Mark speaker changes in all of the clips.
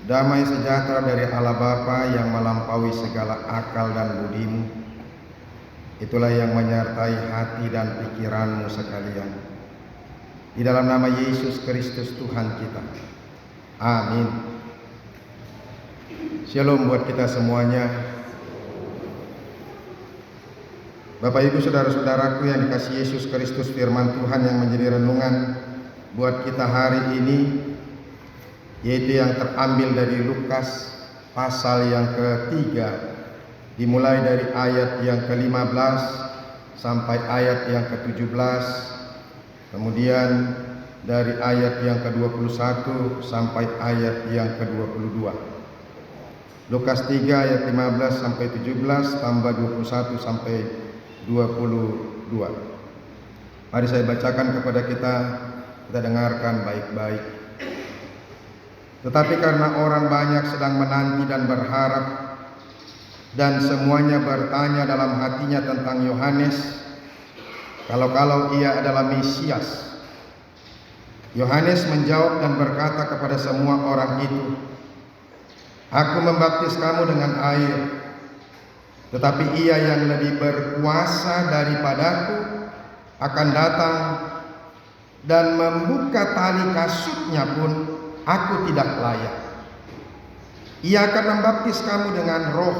Speaker 1: Damai sejahtera dari Allah Bapa yang melampaui segala akal dan budimu, itulah yang menyertai hati dan pikiranmu sekalian. Di dalam nama Yesus Kristus Tuhan kita. Amin. Shalom buat kita semuanya. Bapak Ibu saudara-saudaraku yang dikasihi Yesus Kristus, firman Tuhan yang menjadi renungan buat kita hari ini, yaitu yang terambil dari Lukas pasal yang ketiga, dimulai dari ayat yang ke-15 sampai ayat yang ke-17, kemudian dari ayat yang ke-21 sampai ayat yang ke-22. Lukas 3 ayat 15 sampai 17 tambah 21 sampai 22. Mari saya bacakan kepada kita dengarkan baik-baik. Tetapi karena orang banyak sedang menanti dan berharap, dan semuanya bertanya dalam hatinya tentang Yohanes, kalau ia adalah Mesias, Yohanes menjawab dan berkata kepada semua orang itu, "Aku membaptis kamu dengan air, tetapi ia yang lebih berkuasa daripadaku akan datang, dan membuka tali kasutnya pun aku tidak layak. Ia akan membaptis kamu dengan Roh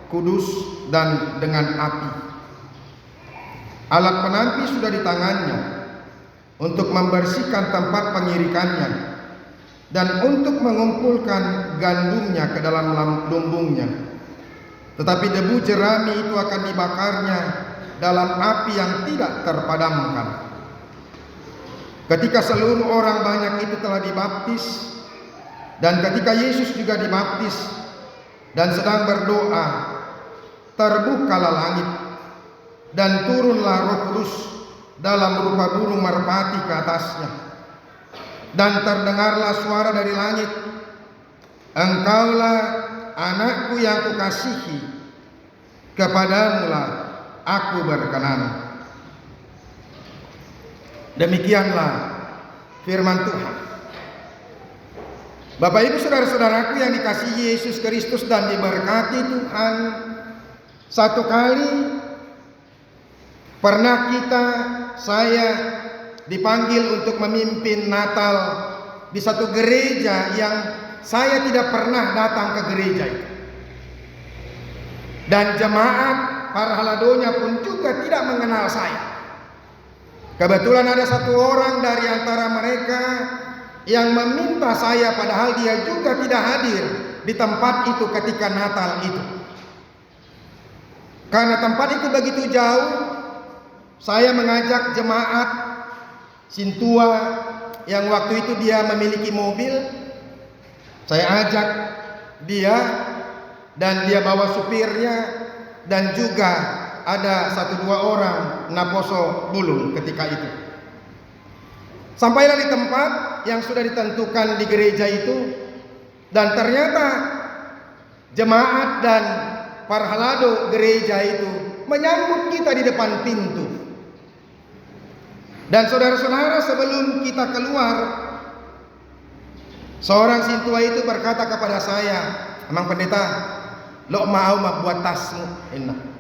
Speaker 1: Kudus dan dengan api. Alat penampi sudah di tangannya untuk membersihkan tempat pengirikannya dan untuk mengumpulkan gandumnya ke dalam lumbungnya. Tetapi debu jerami itu akan dibakarnya dalam api yang tidak terpadamkan." Ketika seluruh orang banyak itu telah dibaptis, dan ketika Yesus juga dibaptis dan sedang berdoa, terbukalah langit dan turunlah Roh Kudus dalam rupa burung merpati ke atasnya. Dan terdengarlah suara dari langit, "Engkaulah anakku yang kukasihi, kepadamulah aku berkenan." Demikianlah firman Tuhan. Bapak Ibu saudara-saudaraku yang dikasihi Yesus Kristus dan diberkati Tuhan, satu kali pernah saya dipanggil untuk memimpin Natal di satu gereja yang saya tidak pernah datang ke gereja itu. Dan jemaat para haladonya pun juga tidak mengenal saya. Kebetulan ada satu orang dari antara mereka yang meminta saya, padahal dia juga tidak hadir di tempat itu ketika Natal itu. Karena tempat itu begitu jauh, saya mengajak jemaat Sintua yang waktu itu dia memiliki mobil. Saya ajak dia, dan dia bawa supirnya, dan juga ada 1-2 orang naposo bulung ketika itu. Sampailah di tempat yang sudah ditentukan di gereja itu, dan ternyata jemaat dan para halado gereja itu menyambut kita di depan pintu. Dan saudara-saudara, sebelum kita keluar, seorang Sintua itu berkata kepada saya, "Emang pendeta, lo mau buat tasmu? Enak.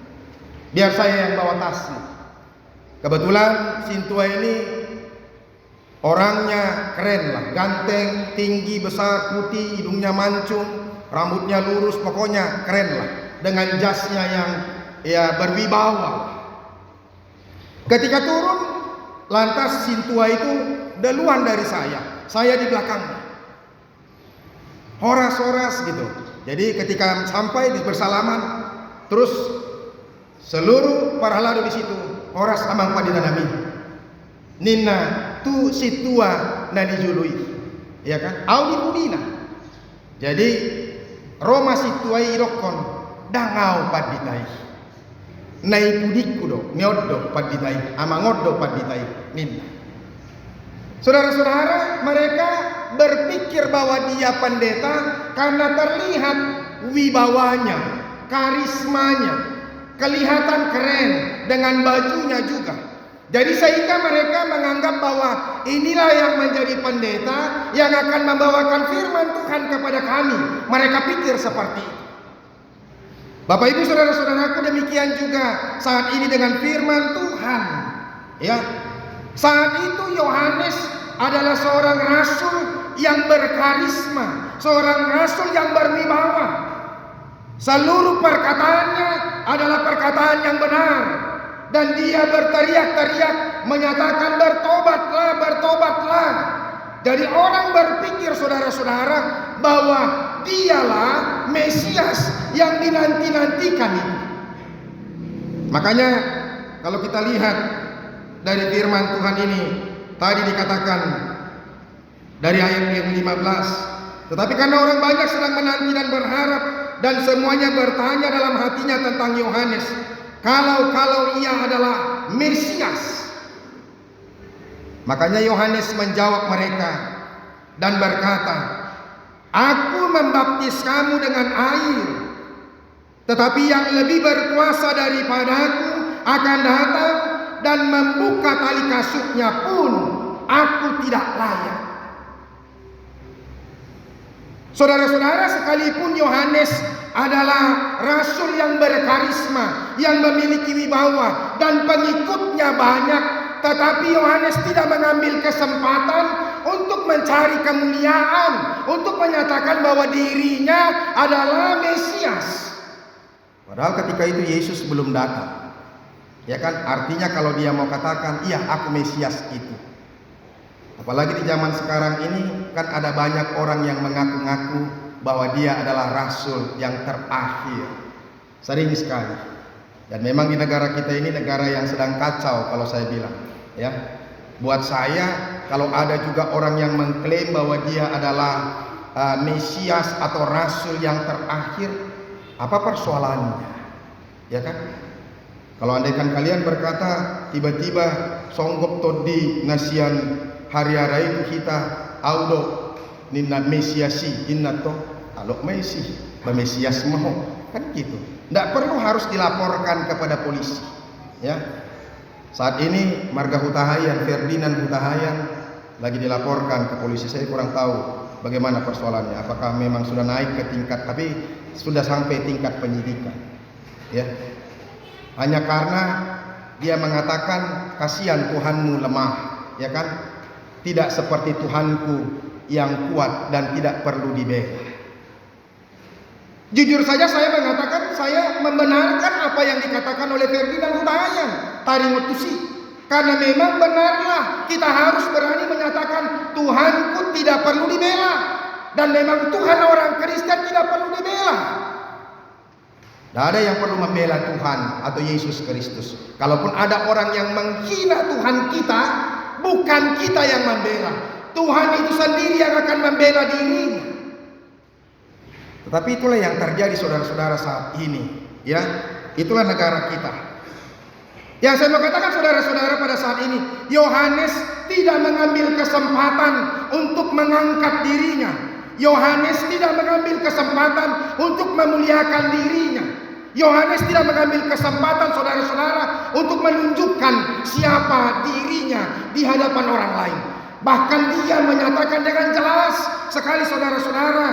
Speaker 1: Biar saya yang bawa tasmu." Kebetulan Sintua ini orangnya keren lah, ganteng, tinggi, besar, putih, hidungnya mancung, rambutnya lurus, pokoknya keren lah, dengan jasnya yang berwibawa. Ketika turun, lantas Sintua itu duluan dari saya di belakangnya, horas-horas gitu. Jadi ketika sampai bersalaman, terus seluruh para halado di situ horas amang padina nami, "Nina tu situa naniului," ya kan? Audi budina. Jadi Roma situa irokon dangau paditai. Nai pudiku do nyodo paditai, amangodo paditai nina. Saudara-saudara, mereka berpikir bahwa dia pendeta karena terlihat wibawanya, karismanya, kelihatan keren dengan bajunya juga. Jadi sehingga mereka menganggap bahwa inilah yang menjadi pendeta yang akan membawakan firman Tuhan menunjukkan kepada kami. Mereka pikir seperti itu. Bapak Ibu saudara-saudaraku, demikian juga saat ini dengan firman Tuhan. Ya, saat itu Yohanes adalah seorang rasul yang berkarisma, seorang rasul yang berwibawa. Seluruh perkataannya adalah perkataan yang benar, dan dia berteriak-teriak menyatakan bertobatlah, bertobatlah. Jadi orang berpikir saudara-saudara bahwa dialah Mesias yang dinanti-nantikan itu. Makanya kalau kita lihat dari firman Tuhan ini, tadi dikatakan dari ayat yang 15, tetapi karena orang banyak sedang menanti dan berharap, dan semuanya bertanya dalam hatinya tentang Yohanes, kalau ia adalah Mesias. Makanya Yohanes menjawab mereka dan berkata, aku membaptis kamu dengan air, tetapi yang lebih berkuasa daripadaku akan datang, dan membuka tali kasutnya pun aku tidak layak. Saudara-saudara, sekalipun Yohanes adalah rasul yang berkarisma, yang memiliki wibawa dan pengikutnya banyak, tetapi Yohanes tidak mengambil kesempatan untuk mencari kemuliaan, untuk menyatakan bahwa dirinya adalah Mesias. Padahal ketika itu Yesus belum datang. Ya kan, artinya kalau dia mau katakan, iya aku Mesias itu. Apalagi di zaman sekarang ini kan ada banyak orang yang mengaku-ngaku bahwa dia adalah rasul yang terakhir. Sering sekali. Dan memang di negara kita ini negara yang sedang kacau kalau saya bilang. Ya, buat saya kalau ada juga orang yang mengklaim bahwa dia adalah Mesias atau rasul yang terakhir, apa persoalannya? Ya kan? Kalau andaikan kalian berkata tiba-tiba songgok todi ngasian hari-hari itu kita audo nina Mesiasi innato alok Mesi Mesias mau kan gitu. Tidak perlu harus dilaporkan kepada polisi. Ya. Saat ini Marga Hutahayan, Ferdinand Hutahayan lagi dilaporkan ke polisi. Saya kurang tahu bagaimana persoalannya. Apakah memang sudah naik ke tingkat, tapi sudah sampai tingkat penyidikan. Ya. Hanya karena dia mengatakan kasihan Tuhanmu lemah, ya kan? Tidak seperti Tuhanku yang kuat dan tidak perlu dibela. Jujur saja saya mengatakan saya membenarkan apa yang dikatakan oleh Ferdinand Hutahayan, Taringotusi. Karena memang benarlah kita harus berani menyatakan Tuhanku tidak perlu dibela. Dan memang Tuhan orang Kristen tidak perlu dibela. Tidak ada yang perlu membela Tuhan atau Yesus Kristus. Kalaupun ada orang yang menghina Tuhan kita, bukan kita yang membela. Tuhan itu sendiri yang akan membela dirinya. Tetapi itulah yang terjadi saudara-saudara saat ini. Ya, itulah negara kita. Yang saya mau katakan saudara-saudara pada saat ini, Yohanes tidak mengambil kesempatan untuk mengangkat dirinya. Yohanes tidak mengambil kesempatan untuk memuliakan dirinya. Yohanes tidak mengambil kesempatan saudara-saudara untuk menunjukkan siapa dirinya di hadapan orang lain. Bahkan dia menyatakan dengan jelas sekali saudara-saudara,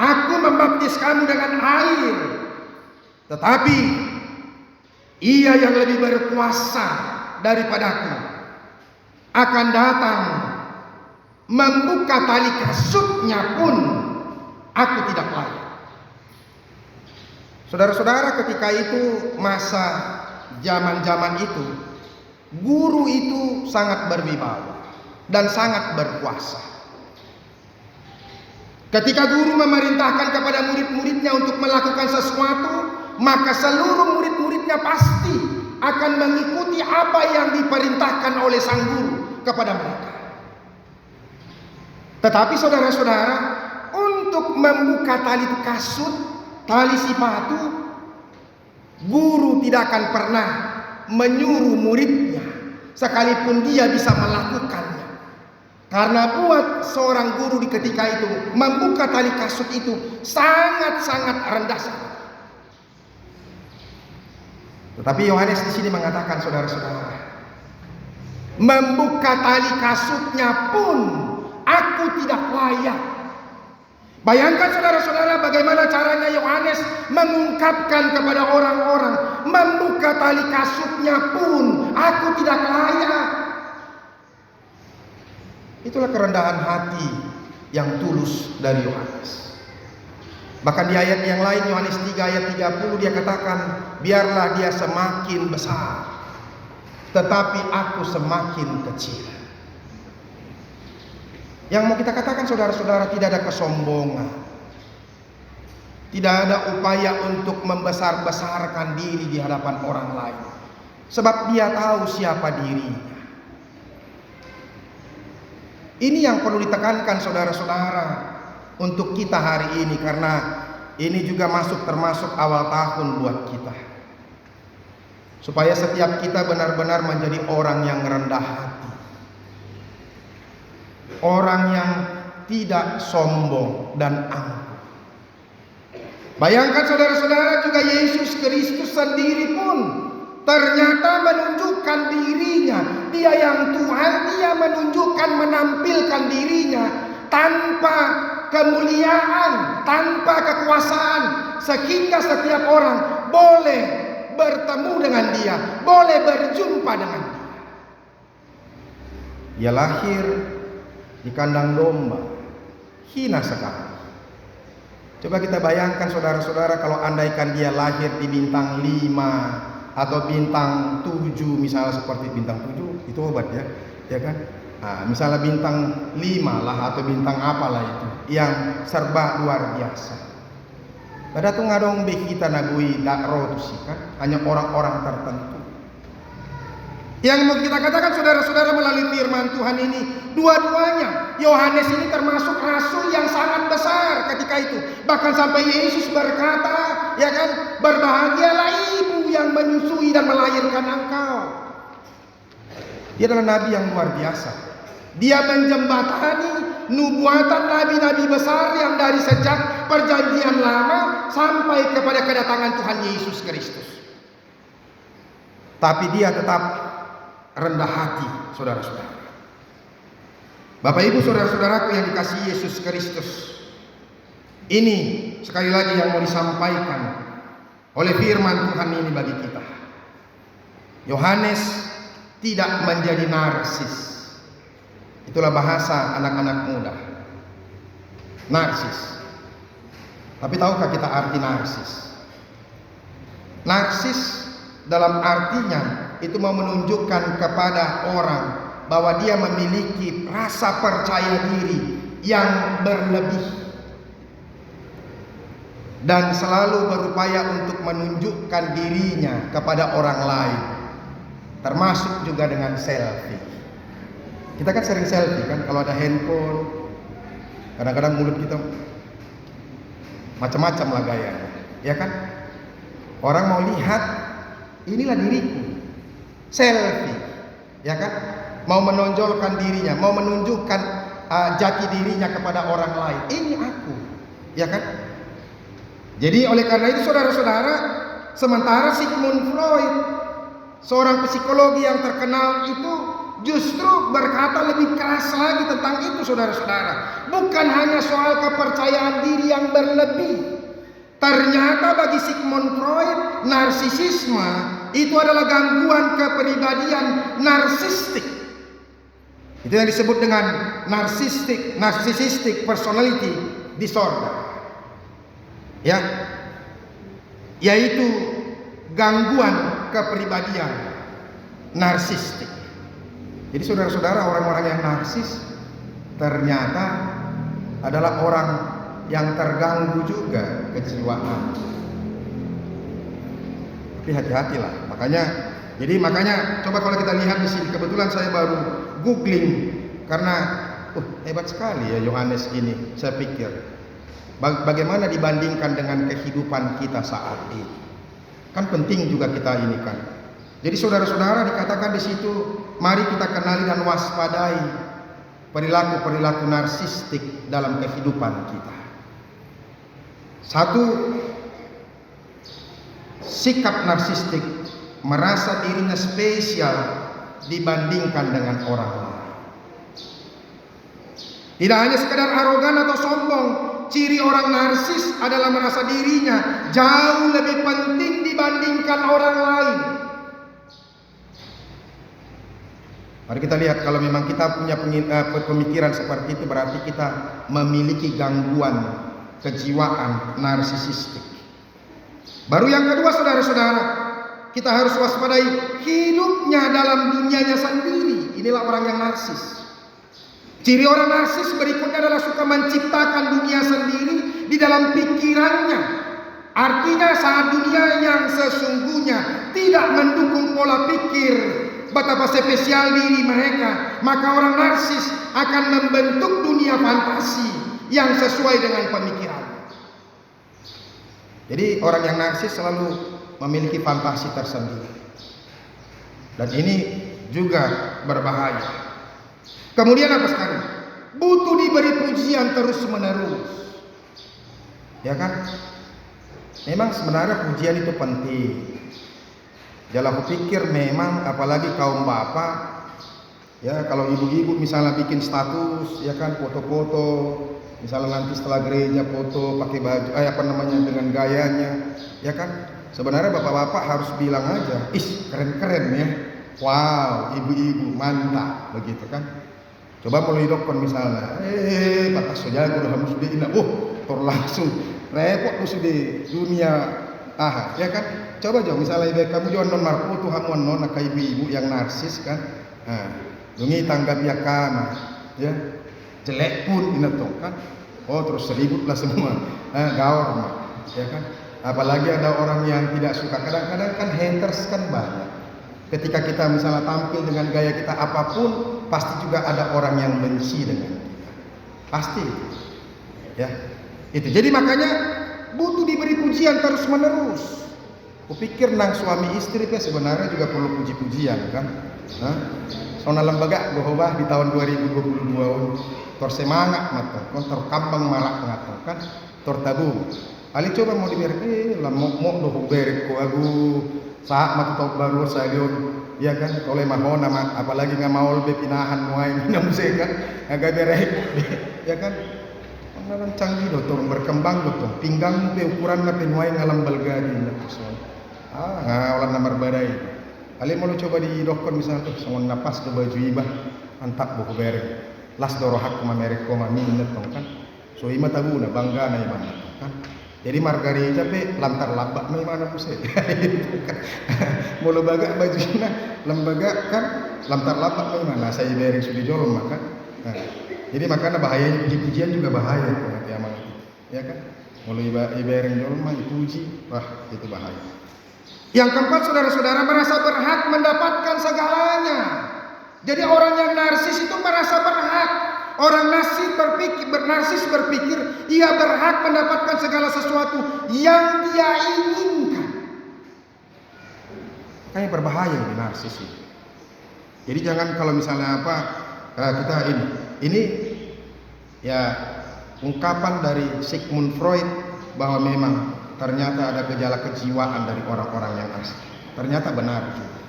Speaker 1: aku membaptis kamu dengan air, tetapi ia yang lebih berkuasa daripadaku akan datang, membuka tali kasutnya pun aku tidak layak. Saudara-saudara, ketika itu masa zaman-zaman itu, guru itu sangat berwibawa dan sangat berkuasa. Ketika guru memerintahkan kepada murid-muridnya untuk melakukan sesuatu, maka seluruh murid-muridnya pasti akan mengikuti apa yang diperintahkan oleh sang guru kepada mereka. Tetapi saudara-saudara, untuk membuka tali kasut, tali sepatu, guru tidak akan pernah menyuruh muridnya, sekalipun dia bisa melakukannya. Karena buat seorang guru di ketika itu, membuka tali kasut itu sangat-sangat rendah. Tetapi Yohanes di sini mengatakan saudara-saudara, membuka tali kasutnya pun aku tidak layak. Bayangkan saudara-saudara bagaimana caranya Yohanes mengungkapkan kepada orang-orang, membuka tali kasutnya pun aku tidak layak. Itulah kerendahan hati yang tulus dari Yohanes. Bahkan di ayat yang lain, Yohanes 3 ayat 30, dia katakan, biarlah dia semakin besar, tetapi aku semakin kecil. Yang mau kita katakan saudara-saudara, tidak ada kesombongan, tidak ada upaya untuk membesar-besarkan diri di hadapan orang lain, sebab dia tahu siapa dirinya. Ini yang perlu ditekankan saudara-saudara untuk kita hari ini, karena ini juga termasuk awal tahun buat kita, supaya setiap kita benar-benar menjadi orang yang rendah hati, orang yang tidak sombong dan angkuh. Bayangkan saudara-saudara, juga Yesus Kristus sendiri pun ternyata menunjukkan dirinya, dia yang Tuhan, dia menunjukkan, menampilkan dirinya tanpa kemuliaan, tanpa kekuasaan, sehingga setiap orang boleh bertemu dengan dia, boleh berjumpa dengan dia. Dia lahir di kandang domba, hina sekali. Coba kita bayangkan saudara-saudara, kalau andaikan dia lahir di bintang 5 atau bintang 7, misalnya seperti bintang 7, itu obat ya kan? Nah, misalnya bintang 5 lah atau bintang apalah itu, yang serba luar biasa. Pada tuh ngadong kita nagui dakro tuh sih kan, hanya orang-orang tertentu. Yang mau kita katakan saudara-saudara melalui firman Tuhan ini, dua-duanya, Yohanes ini termasuk rasul yang sangat besar ketika itu. Bahkan sampai Yesus berkata, ya kan, berbahagialah ibu yang menyusui dan melahirkan engkau. Dia adalah nabi yang luar biasa. Dia menjembatani nubuatan nabi-nabi besar yang dari sejak perjanjian lama sampai kepada kedatangan Tuhan Yesus Kristus. Tapi dia tetap rendah hati, saudara-saudara. Bapak ibu saudara-saudaraku yang dikasihi Yesus Kristus, ini sekali lagi yang mau disampaikan oleh firman Tuhan ini bagi kita. Yohanes tidak menjadi narsis. Itulah bahasa anak-anak muda, narsis. Tapi tahukah kita arti narsis? Narsis dalam artinya itu mau menunjukkan kepada orang bahwa dia memiliki rasa percaya diri yang berlebih dan selalu berupaya untuk menunjukkan dirinya kepada orang lain, termasuk juga dengan selfie. Kita kan sering selfie kan, kalau ada handphone, kadang-kadang mulut kita macam-macam lah gayanya, ya kan? Orang mau lihat, inilah diriku, selfie, ya kan? Mau menonjolkan dirinya, mau menunjukkan jati dirinya kepada orang lain. Ini aku, ya kan? Jadi oleh karena itu saudara-saudara, sementara Sigmund Freud, seorang psikologi yang terkenal itu, justru berkata lebih keras lagi tentang itu saudara-saudara. Bukan hanya soal kepercayaan diri yang berlebih. Ternyata bagi Sigmund Freud, narsisisme itu adalah gangguan kepribadian narsistik. Itu yang disebut dengan narcissistic personality disorder. Ya, yaitu gangguan kepribadian narsistik. Jadi saudara-saudara, orang-orang yang narsis ternyata adalah orang yang terganggu juga kejiwaan. Tapi hati-hatilah. Makanya coba kalau kita lihat di sini, kebetulan saya baru googling karena hebat sekali ya Yohanes ini. Saya pikir bagaimana dibandingkan dengan kehidupan kita saat ini. Kan penting juga kita ini kan. Jadi saudara-saudara, dikatakan di situ, mari kita kenali dan waspadai perilaku-perilaku narsistik dalam kehidupan kita. Satu, sikap narsistik merasa dirinya spesial dibandingkan dengan orang lain. Tidak hanya sekedar arogan atau sombong, ciri orang narsis adalah merasa dirinya jauh lebih penting dibandingkan orang lain. Mari kita lihat, kalau memang kita punya pemikiran seperti itu, berarti kita memiliki gangguan kejiwaan narsisistik. Baru yang kedua, saudara-saudara, kita harus waspadai hidupnya dalam dunianya sendiri. Inilah orang yang narsis. Ciri orang narsis berikutnya adalah suka menciptakan dunia sendiri di dalam pikirannya. Artinya saat dunia yang sesungguhnya tidak mendukung pola pikir betapa spesial diri mereka, maka orang narsis akan membentuk dunia fantasi yang sesuai dengan pemikiran. Jadi orang yang narsis selalu memiliki fantasi tersendiri, dan ini juga berbahaya. Kemudian apa sekarang? Butuh diberi pujian terus menerus, ya kan? Memang sebenarnya pujian itu penting. Dalam pikir memang, apalagi kaum bapak, ya, kalau ibu-ibu misalnya bikin status, ya kan, foto-foto, misalnya nanti setelah gereja foto pakai baju, dengan gayanya, ya kan, sebenarnya bapak-bapak harus bilang aja, keren-keren ya, wow, ibu-ibu mantap, begitu kan. Coba mulai dokon misalnya, batas saja udah harus diinap, langsung repot tuh di dunia, ya kan. Coba jauh misalnya kamu jual non marpo tuh hamuan non kayak ibu yang narsis kan, dungi tanggap ya kana, ya jelek pun ini tuh kan, terus ribut lah semua, gaor mah, ya kan. Apalagi ada orang yang tidak suka, kadang-kadang kan haters kan banyak. Ketika kita misalnya tampil dengan gaya kita apapun, pasti juga ada orang yang benci dengan kita, pasti, ya itu. Jadi makanya butuh diberi pujian terus menerus. Kupikir nang suami istri sebenarnya juga perlu puji-pujian kan. Sona lembaga gohobah di tahun 2022 tersemangat mata, terkambang malak mata kan, tertabu. Ali coba mau diberi lamok doh beri ko agu saat matu tau baru sayon, ya kan. Oleh mahon nama apalagi nggak mau lebih pinahan muai ngam kan, agak berek, ya kan. Orang canggih dotor berkembang dotor, pinggang ukuran ngapain muai ngalam balgadi lah. Orang nomor badai. Ali mau coba di dokon misalnya tuh, songon napas ke baju ibah, mantap buku bereng. Las dorohak kuma merek koma minat kan. So ima tabu na bangga na iman kan. Jadi margarita lantar labak na imana pusat. Mau lembaga bajunya lembaga kan lantar labak na imana saya bereng sudah jolong makan. Jadi makanya bahayanya puji-pujian juga bahaya nanti amal itu, ya kan. Mau ibereng jolong mah dipuji, wah itu bahaya. Yang keempat, saudara-saudara, merasa berhak mendapatkan segalanya. Jadi orang yang narsis itu merasa berhak. Orang narsis berpikir ia berhak mendapatkan segala sesuatu yang dia inginkan. Kayaknya berbahaya ini narsis itu. Jadi jangan kalau misalnya kita ini ya ungkapan dari Sigmund Freud bahwa memang ternyata ada gejala kejiwaan dari orang-orang yang narsis. Ternyata benar juga.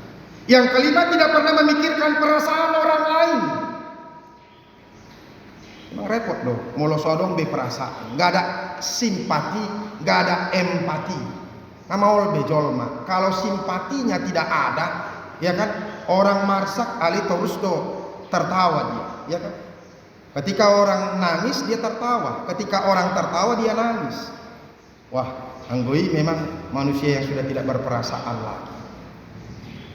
Speaker 1: Yang kelima, tidak pernah memikirkan perasaan orang lain. Memang repot loh, molo sodong be perasaan, nggak ada simpati, nggak ada empati. Nama ol bejolma. Kalau simpatinya tidak ada, ya kan, orang marsak ali terus tertawa dia, ya kan. Ketika orang nangis dia tertawa, ketika orang tertawa dia nangis. Wah, anggoi memang manusia yang sudah tidak berperasaan lagi.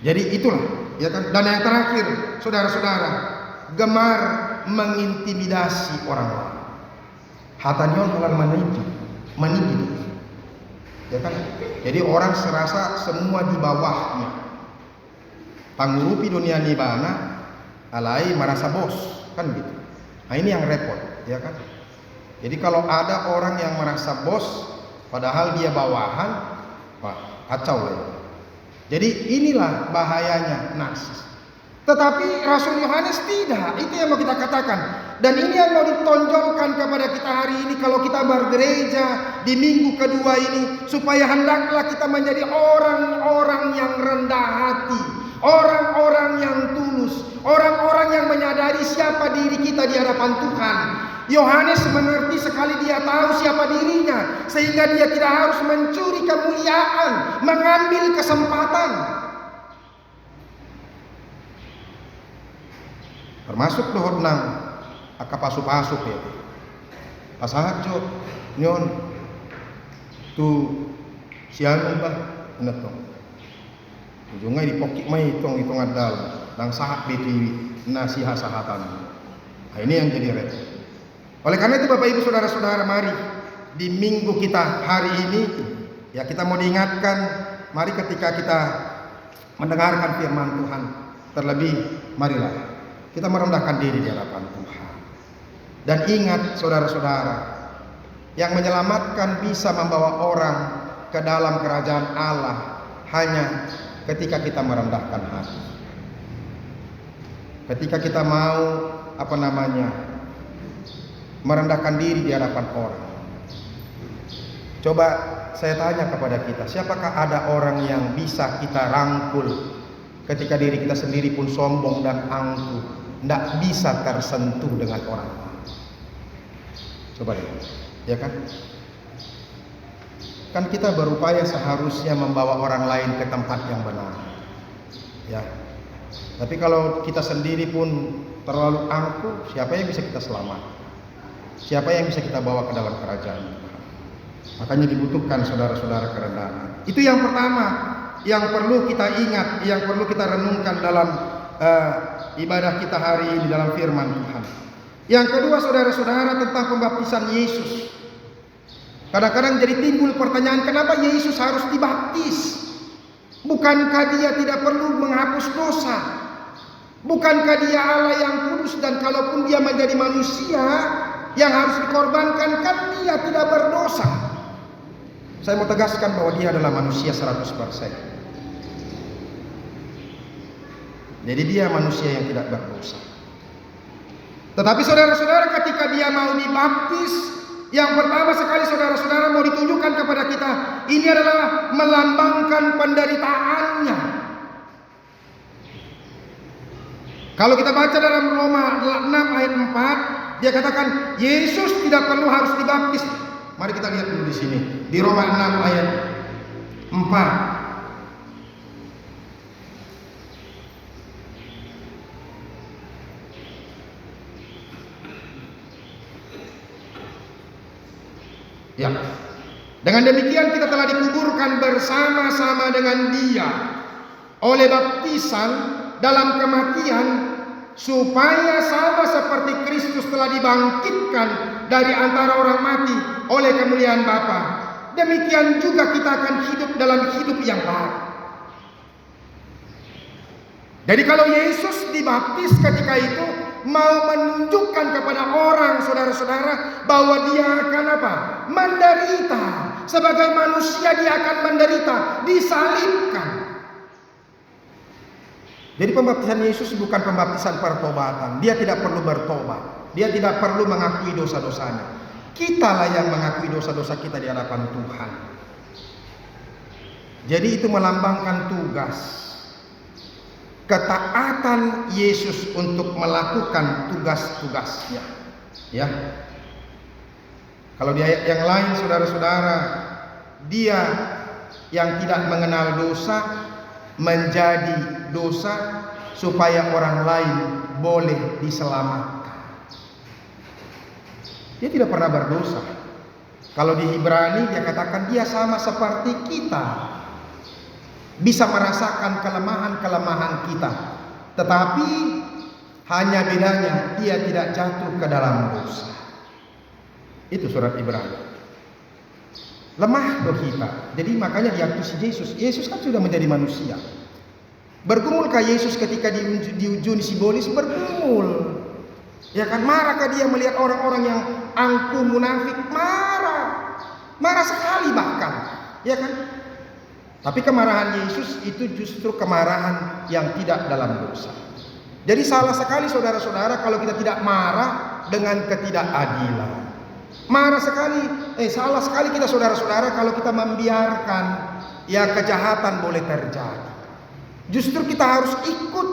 Speaker 1: Jadi itulah, ya kan. Dan yang terakhir, saudara-saudara, gemar mengintimidasi orang lain. Hatanya orang menipu, ya kan. Jadi orang serasa semua di bawahnya. Pangurupi dunia nibana, alai merasa bos, kan gitu. Nah ini yang repot, ya kan. Jadi kalau ada orang yang merasa bos, padahal dia bawahan, wah kacau lah. Jadi inilah bahayanya narsis. Tetapi Rasul Yohanes tidak, itu yang mau kita katakan. Dan ini yang mau ditonjolkan kepada kita hari ini kalau kita bergereja di minggu kedua ini, supaya hendaklah kita menjadi orang-orang yang rendah hati, orang-orang yang tulus, orang-orang yang menyadari siapa diri kita di hadapan Tuhan. Yohanes mengerti sekali, dia tahu siapa dirinya, sehingga dia tidak harus mencuri kemuliaan, mengambil kesempatan. Termasuk dohot nang akapasu-pasu ya. Pasahajo nyon tu sianu bah neto. Ujungnya dipokik mai hitung adal nang sahak beti nasihat sahatan. Nah, ini yang jadi repot. Oleh karena itu Bapak Ibu Saudara-saudara, mari di minggu kita hari ini ya kita mau diingatkan, mari ketika kita mendengarkan firman Tuhan, terlebih marilah kita merendahkan diri di hadapan Tuhan. Dan ingat saudara-saudara, yang menyelamatkan bisa membawa orang ke dalam kerajaan Allah hanya ketika kita merendahkan hati. Ketika kita mau merendahkan diri di hadapan orang. Coba saya tanya kepada kita, siapakah ada orang yang bisa kita rangkul ketika diri kita sendiri pun sombong dan angkuh, tidak bisa tersentuh dengan orang lain? Coba deh, ya kan? Kan kita berupaya seharusnya membawa orang lain ke tempat yang benar, ya. Tapi kalau kita sendiri pun terlalu angkuh, siapa yang bisa kita selamatkan? Siapa yang bisa kita bawa ke dalam kerajaan Tuhan? Makanya dibutuhkan saudara-saudara kerendahan. Itu yang pertama yang perlu kita ingat, yang perlu kita renungkan dalam ibadah kita hari ini, dalam firman Tuhan. Yang kedua saudara-saudara, tentang pembaptisan Yesus. Kadang-kadang jadi timbul pertanyaan, kenapa Yesus harus dibaptis? Bukankah dia tidak perlu menghapus dosa? Bukankah dia Allah yang kudus, dan kalaupun dia menjadi manusia yang harus dikorbankan, kan dia tidak berdosa? Saya mau tegaskan bahwa dia adalah manusia 100%. Jadi dia manusia yang tidak berdosa. Tetapi saudara-saudara, ketika dia mau dibaptis, yang pertama sekali saudara-saudara mau ditunjukkan kepada kita, ini adalah melambangkan penderitaannya. Kalau kita baca dalam Roma 6 ayat 4, dia katakan Yesus tidak perlu harus dibaptis. Mari kita lihat dulu di sini, di Roma 6 ayat 4. Ya. Dengan demikian kita telah dikuburkan bersama-sama dengan Dia oleh baptisan dalam kematian, supaya sama seperti Kristus telah dibangkitkan dari antara orang mati oleh kemuliaan Bapa, demikian juga kita akan hidup dalam hidup yang baru. Jadi kalau Yesus dibaptis ketika itu mau menunjukkan kepada orang, saudara-saudara, bahwa dia akan menderita. Sebagai manusia dia akan menderita, disalibkan. Jadi pembaptisan Yesus bukan pembaptisan pertobatan. Dia tidak perlu bertobat, dia tidak perlu mengakui dosa-dosanya. Kitalah yang mengakui dosa-dosa kita di hadapan Tuhan. Jadi itu melambangkan tugas, ketaatan Yesus untuk melakukan tugas-tugasnya. Ya. Kalau di ayat yang lain saudara-saudara, dia yang tidak mengenal dosa menjadi dosa supaya orang lain boleh diselamatkan. Dia tidak pernah berdosa. Kalau di Ibrani dia katakan dia sama seperti kita, bisa merasakan kelemahan-kelemahan kita, tetapi hanya bedanya dia tidak jatuh ke dalam dosa. Itu surat Ibrani. Lemah loh kita. Jadi makanya diakui Yesus. Yesus kan sudah menjadi manusia. Bergumulkah Yesus ketika di ujung simbolis? Bergumul. Ya kan, marahkah dia melihat orang-orang yang angkuh munafik? Marah. Marah sekali bahkan. Ya kan? Tapi kemarahan Yesus itu justru kemarahan yang tidak dalam dosa. Jadi salah sekali saudara-saudara kalau kita tidak marah dengan ketidakadilan. Salah sekali kita saudara-saudara kalau kita membiarkan ya kejahatan boleh terjadi. Justru kita harus ikut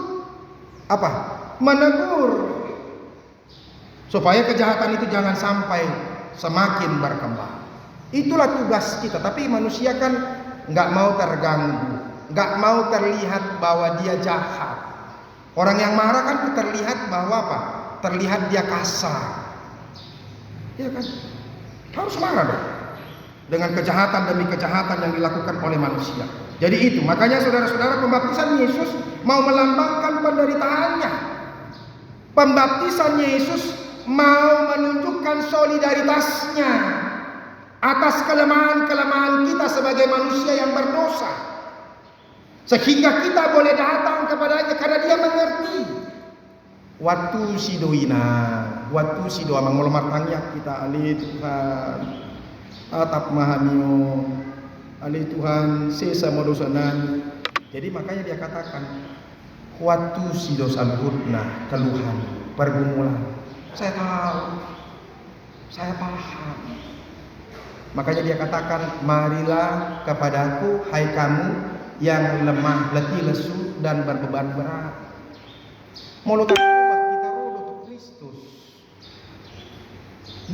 Speaker 1: menegur supaya kejahatan itu jangan sampai semakin berkembang. Itulah tugas kita. Tapi manusia kan nggak mau terganggu, nggak mau terlihat bahwa dia jahat. Orang yang marah kan terlihat bahwa apa? Terlihat dia kasar, ya kan? Harus marah dong dengan kejahatan demi kejahatan yang dilakukan oleh manusia. Jadi itu makanya saudara-saudara, pembaptisan Yesus mau melambangkan penderitaannya. Pembaptisan Yesus mau menunjukkan solidaritasnya atas kelemahan-kelemahan kita sebagai manusia yang berdosa, sehingga kita boleh datang kepadanya karena dia mengerti. Waktu sidoina, waktu sidoa mengolomartanya kita ali Tuhan, atap mahamio, ali Tuhan sesa modosanan. Jadi makanya dia katakan waktu sido salhutna, keluhan, pergumulan. Saya tahu, saya paham. Makanya dia katakan, marilah kepadaku hai kamu yang lemah, letih, lesu dan berbeban berat. Molotan obat kita rodo Kristus,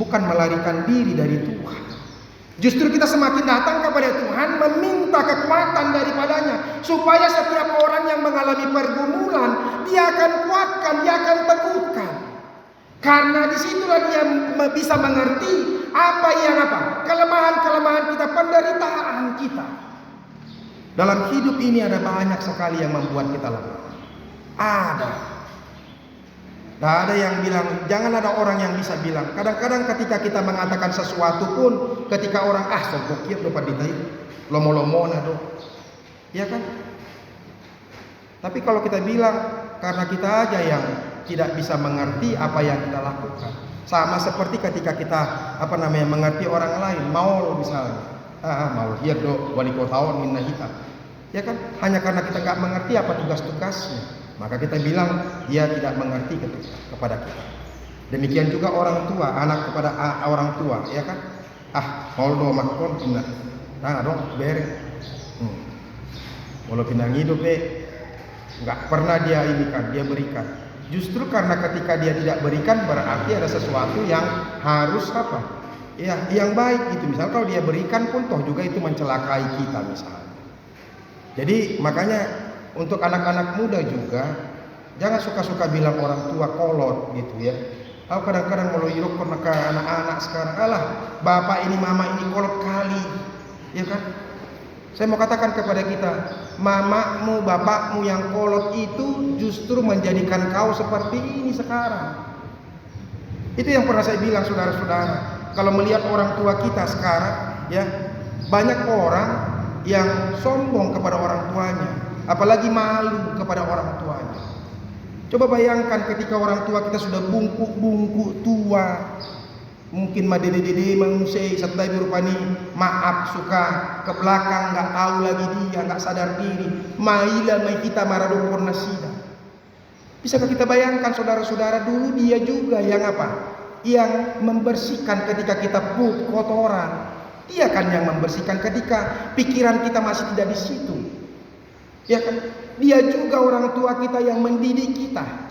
Speaker 1: bukan melarikan diri dari Tuhan. Justru kita semakin datang kepada Tuhan, meminta kekuatan daripadanya, supaya setiap orang yang mengalami pergumulan, dia akan kuatkan, dia akan teguhkan. Karena disitulah dia bisa mengerti kelemahan-kelemahan kita, penderitaan kita. Dalam hidup ini ada banyak sekali yang membuat kita lemah. Ada. Nah, ada yang bilang, jangan ada orang yang bisa bilang. Kadang-kadang ketika kita mengatakan sesuatu pun, ketika orang sogokir dapat ditai, lomo-lomo nado, ya kan? Tapi kalau kita bilang, karena kita aja yang tidak bisa mengerti apa yang kita lakukan. Sama seperti ketika kita mengerti orang lain, mau misalnya, mau dia do wali kota minna kita, ya kan? Hanya karena kita nggak mengerti apa tugas-tugasnya, maka kita bilang dia tidak mengerti kepada kita. Demikian juga orang tua, anak kepada orang tua, ya kan? Mau do makon pindah, dong bere, walau pindah hidup nggak pernah dia berikan. Justru karena ketika dia tidak berikan, berarti ada sesuatu yang harus yang baik gitu. Misal kalau dia berikan pun toh juga itu mencelakai kita misalnya. Jadi makanya untuk anak-anak muda juga jangan suka-suka bilang orang tua kolot gitu ya. Aku kadang-kadang mau iruk ke anak-anak sekarang, bapak ini mama ini kolot kali, ya kan? Saya mau katakan kepada kita, mamamu, bapakmu yang kolot itu justru menjadikan kau seperti ini sekarang. Itu yang pernah saya bilang, saudara-saudara. Kalau melihat orang tua kita sekarang, ya banyak orang yang sombong kepada orang tuanya, apalagi malu kepada orang tuanya. Coba bayangkan ketika orang tua kita sudah bungkuk-bungkuk tua, mungkin dede mengusai setelah dirupani maaf suka ke belakang, nggak tahu lagi dia, nggak sadar diri, maila mai kita maradopor nasida. Bisakah kita bayangkan saudara-saudara, dulu dia juga yang membersihkan ketika kita kotoran. Dia kan yang membersihkan ketika pikiran kita masih tidak di situ, ya kan? Dia juga orang tua kita yang mendidik kita.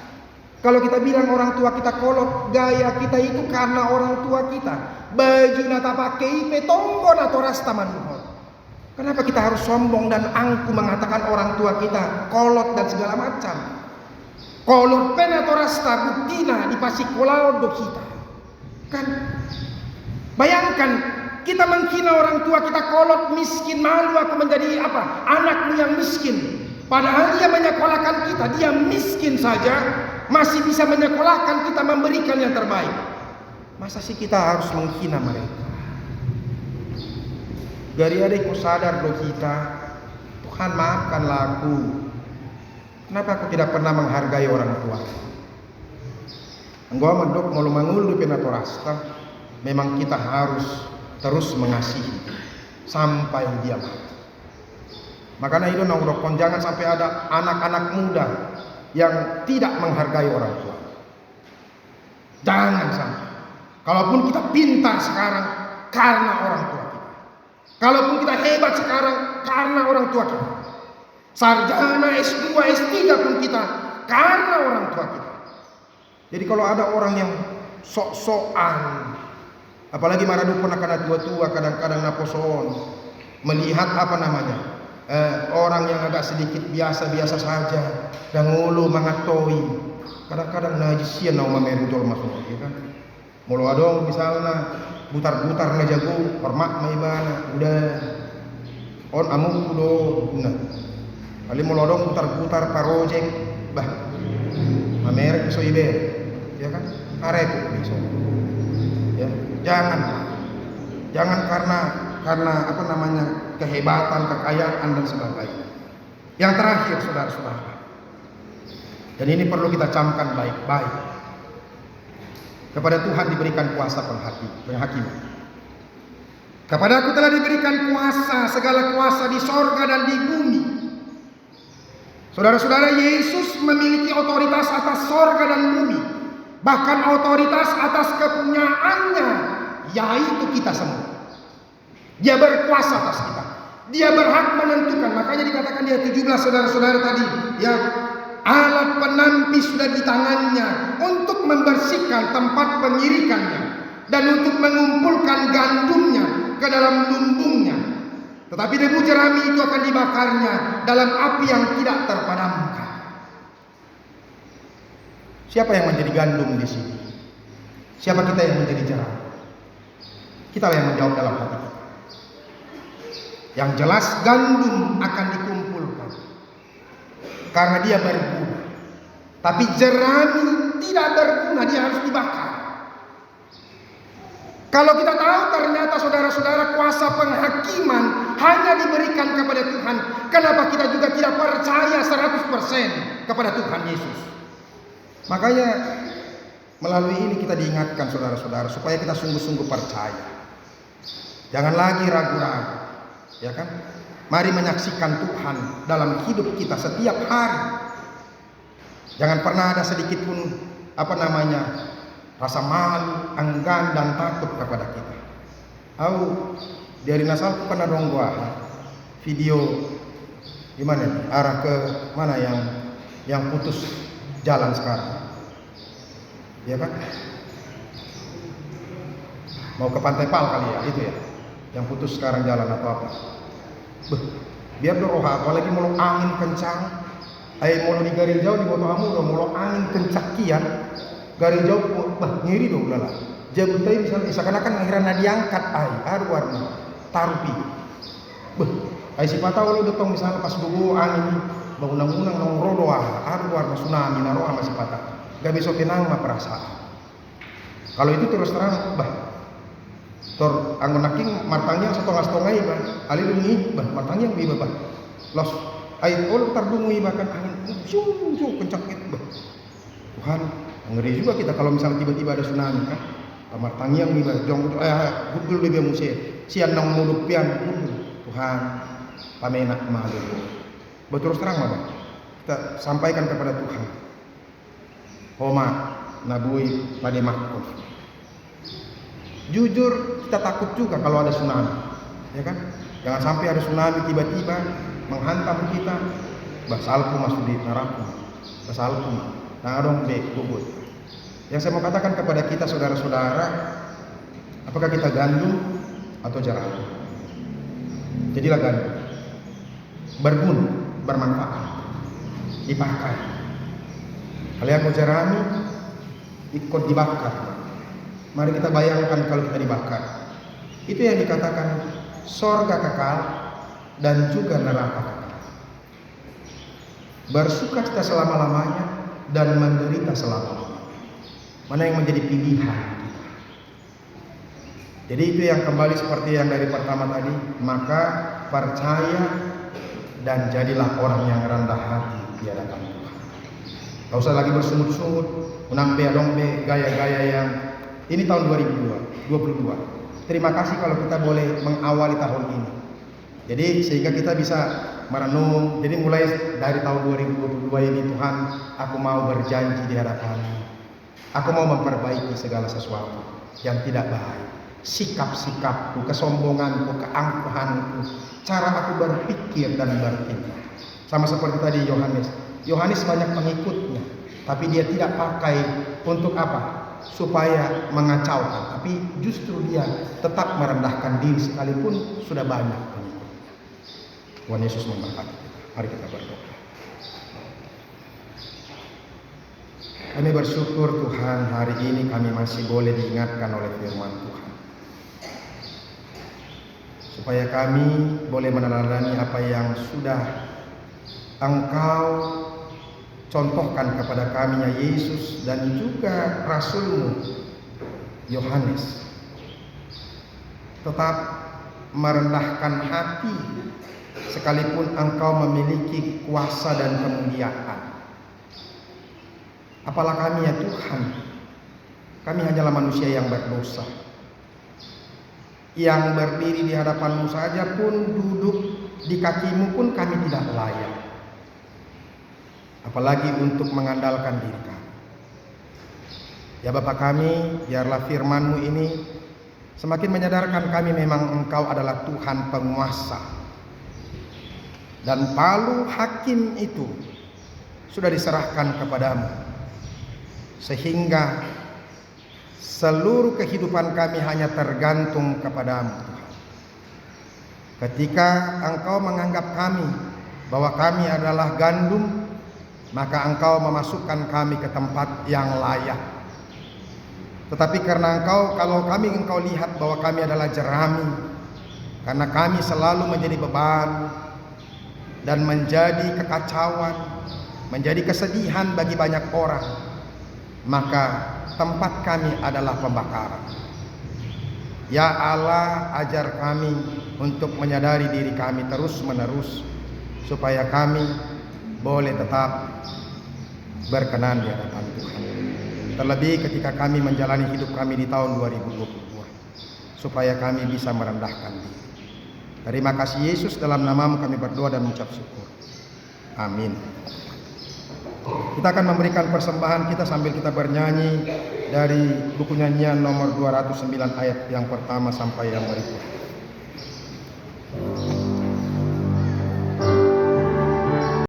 Speaker 1: Kalau kita bilang orang tua kita kolot, gaya kita itu karena orang tua kita. Baju nata pakai petonggon atau rasta manuhon. Kenapa kita harus sombong dan angku mengatakan orang tua kita kolot dan segala macam? Kolot pen atau rasta buktina di pasikolau do kita. Kan? Bayangkan kita menghina orang tua kita kolot, miskin, malu aku menjadi anakmu yang miskin. Padahal dia menyekolahkan kita, dia miskin saja masih bisa menyekolahkan kita, memberikan yang terbaik. Masa sih kita harus menghina mereka? Gari adikku sadar do kita, Tuhan maafkanlah aku. Kenapa aku tidak pernah menghargai orang tua? Enggak mendok malu mangul di penatorasta. Memang kita harus terus mengasihi sampai dia mati. Makanya itu nongkrong, jangan sampai ada anak-anak muda yang tidak menghargai orang tua. Jangan sampai. Kalaupun kita pintar sekarang karena orang tua kita. Kalaupun kita hebat sekarang karena orang tua kita. Sarjana S2, S3 pun kita karena orang tua kita. Jadi kalau ada orang yang sok-sokan. Apalagi maradu pun akan tua-tua kadang-kadang naposon melihat orang yang agak sedikit biasa-biasa saja dan ngulu mangatoi. Kadang-kadang najisian mau mamerintol masuk, ya kan? Mulu adong misalnya butar-butar na jago hormat maibana udah on amu kudo nah kali mulu adong butar-butar parojek bah mamerek so ibe, ya kan? Arek so. Ya, jangan karena kehebatan, kekayaan dan sebagainya. Yang terakhir saudara-saudara, dan ini perlu kita camkan baik-baik, kepada Tuhan diberikan kuasa penghakiman. Kepadaku telah diberikan kuasa, segala kuasa di sorga dan di bumi. Saudara-saudara, Yesus memiliki otoritas atas sorga dan bumi, bahkan otoritas atas kepunyaannya, yaitu kita semua. Dia berkuasa atas kita. Dia berhak menentukan. Makanya dikatakan dia 17 saudara-saudara tadi, ya, alat penampi sudah di tangannya untuk membersihkan tempat pengirikannya dan untuk mengumpulkan gandumnya ke dalam lumbungnya. Tetapi debu jerami itu akan dibakarnya dalam api yang tidak terpadamkan. Siapa yang menjadi gandum di sini? Siapa kita yang menjadi jerami? Kita yang menjawab dalam hati kita. Yang jelas gandum akan dikumpulkan karena dia berguna. Tapi jerami tidak berguna, dia harus dibakar. Kalau kita tahu ternyata saudara-saudara kuasa penghakiman hanya diberikan kepada Tuhan, kenapa kita juga tidak percaya 100% kepada Tuhan Yesus? Makanya melalui ini kita diingatkan saudara-saudara supaya kita sungguh-sungguh percaya. Jangan lagi ragu-ragu, ya kan? Mari menyaksikan Tuhan dalam hidup kita setiap hari. Jangan pernah ada sedikit pun rasa malu, enggan dan takut kepada kita. Dari nasal pernah dong gua video gimana nih, arah ke mana yang putus jalan sekarang, ya kan? Mau ke Pantai Pal kali ya, itu ya, yang putus sekarang jalan atau apa? Biar doroha, apalagi mau angin kencang, mau di garis jauh di bawah kamu udah mau angin kencang kian, garis jauh, ngiri dong lala. Jabutai misalnya, seakan-akan ngirana diangkat, warna tarupi. Si patah walau datang misalnya pas dulu angin, bangunang-unang nong rodo warna tsunami naroa masih patah. Gak bisa tenang mah perasaan. Kalau itu terus terang, tor anggun naking martangnya setengah-setengah iba ali dungi martangnya iba los air ol tardungi bahkan angin kencang itu Tuhan, ngeri juga kita kalau misalnya tiba-tiba ada tsunami kan martangnya iba jong gudul dia musia sian nang mudup pian Tuhan pamenak mah betul terang kita sampaikan kepada Tuhan homa nabui pada makhluk. Jujur kita takut juga kalau ada tsunami, ya kan? Jangan sampai ada tsunami tiba-tiba menghantam kita. Basalku masuk di neraka, basalku, narong deh bubut. Yang saya mau katakan kepada kita saudara-saudara, apakah kita gandum atau jerami? Jadilah gandum, berguna, bermanfaat, dipakai. Kalian mau jerami, ikut dibakar. Mari kita bayangkan kalau kita dibakar. Itu yang dikatakan sorga kekal dan juga neraka kekal. Bersuka cita selama-lamanya dan menderita selama-lamanya. Mana yang menjadi pilihan kita? Jadi itu yang kembali seperti yang dari pertama tadi. Maka percaya dan jadilah orang yang rendah hati di hadapan Tuhan. Gak usah lagi bersungut-sungut, menambe dombe, gaya-gaya yang ini tahun 2022. Terima kasih kalau kita boleh mengawali tahun ini. Jadi sehingga kita bisa merenung. Jadi mulai dari tahun 2022 ini Tuhan, aku mau berjanji di hadapan-Mu. Aku mau memperbaiki segala sesuatu yang tidak baik. Sikap-sikapku, kesombonganku, keangkuhanku, cara aku berpikir dan bertindak. Sama seperti tadi Yohanes. Yohanes banyak pengikutnya, tapi dia tidak pakai untuk apa? supaya mengacaukan, tapi justru dia tetap merendahkan diri sekalipun sudah banyak pengikutnya. Tuhan Yesus memberkati kita. Mari kita berdoa. Kami bersyukur Tuhan, hari ini kami masih boleh diingatkan oleh firman Tuhan, supaya kami boleh meneladani apa yang sudah Engkau contohkan kepada kami, ya Yesus, dan juga Rasul-Mu Yohanes. Tetap merendahkan hati sekalipun Engkau memiliki kuasa dan kemuliaan. Apalah kami, ya Tuhan, kami hanyalah manusia yang berdosa, yang berdiri di hadapan-Mu saja pun, duduk di kaki-Mu pun kami tidak layak, apalagi untuk mengandalkan diri kami. Ya Bapa kami, biarlah firman-Mu ini semakin menyadarkan kami memang Engkau adalah Tuhan penguasa, dan palu hakim itu sudah diserahkan kepadamu, sehingga seluruh kehidupan kami hanya tergantung kepadamu, Tuhan. Ketika Engkau menganggap kami bahwa kami adalah gandum, maka Engkau memasukkan kami ke tempat yang layak. Tetapi karena kalau Engkau lihat bahwa kami adalah jerami, karena kami selalu menjadi beban dan menjadi kekacauan, menjadi kesedihan bagi banyak orang, maka tempat kami adalah pembakaran. Ya Allah, ajar kami untuk menyadari diri kami terus menerus, supaya kami boleh tetap berkenan di hadapan Tuhan. Terlebih ketika kami menjalani hidup kami di tahun 2022, supaya kami bisa merendahkan diri. Terima kasih Yesus, dalam nama-Mu kami berdoa dan mengucap syukur. Amin. Kita akan memberikan persembahan kita sambil kita bernyanyi dari buku nyanyian nomor 209 ayat yang pertama sampai yang berikut.